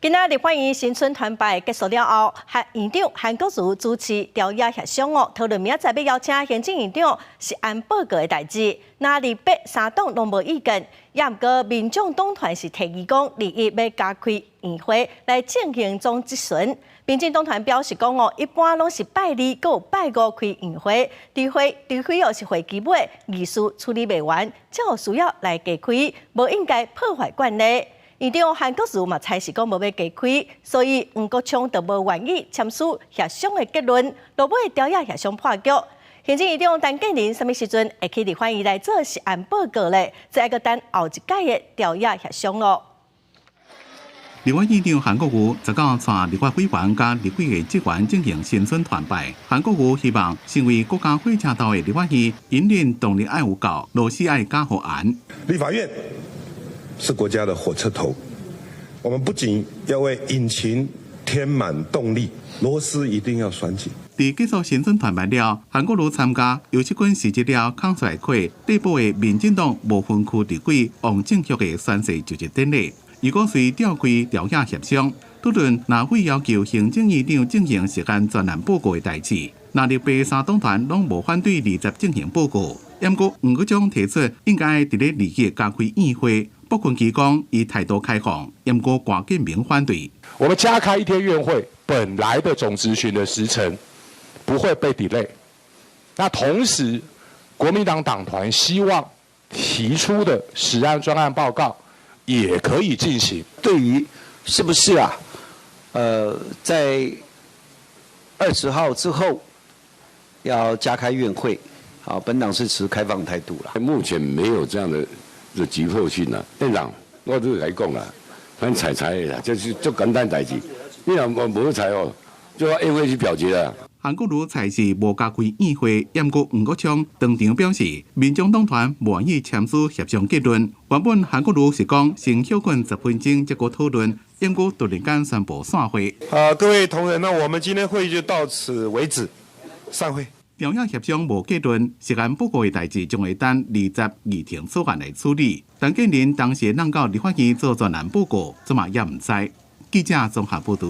今仔日欢迎新春团拜结束了后，院长韩国瑜主持调解协商讨论明仔载要邀请行政院长是按报告的代志。那二八三党拢无意见，也毋过民众党团是提议讲21要加开院会来进行总质询。民进党团表示讲一般拢是拜二到拜五开院会，除非是会期尾议事处理未完，才有需要来加开，无应该破坏惯例。院长韩国瑜嘛，猜是讲无要加开，所以黄国昌就无愿意签署协商的结论，落尾调解协商破局。行政院长陈建仁什么时阵会去立法院来做是按报告咧？再个等后一届的调解协商咯。立法院长韩国瑜19带立法委员甲立委的职员进行新春团拜。韩国瑜希望身为国家火车头的立法院，引领动力爱有够，螺丝爱加好安。立法院是国家的火车头，我们不仅要为引擎添满动力，螺丝一定要拴紧。在结束新春团拜了，韩国瑜参加由这军辞职了康帅会内部的民进党无分区立委王正旭的宣誓就职典礼。如果随召开调解协商，讨论哪会要求行政院长进行时间专案报告的代志，那283三党团拢无反对20进行报告。不过黄国昌提出应该伫咧2月加开院会。不分期讲以态度开放，不过郭建明反对。我们加开1天院会，本来的总质询的时程不会被 delay。那同时，国民党党团希望提出的实案专案报告也可以进行。对于是不是在20号之后要加开院会，好，本党是持开放态度了。目前没有这样的急迫性啦，院长，我都来讲啦，咱采的啦，这是最简单代志。你若无采就要院会去表决啦。韩国瑜才是无加开院会，不过黄国昌当场表示，民众党团无愿意签署协商结论。原本韩国瑜是讲先休困10分钟，结果讨论，不过突然间宣布散会。各位同仁，那我们今天会议就到此为止，散会。调解协商无结论，时间报告的代志将会等20议程草案来处理。陈建仁当时让到立法院做专案报告，怎么也唔知。记者综合报道。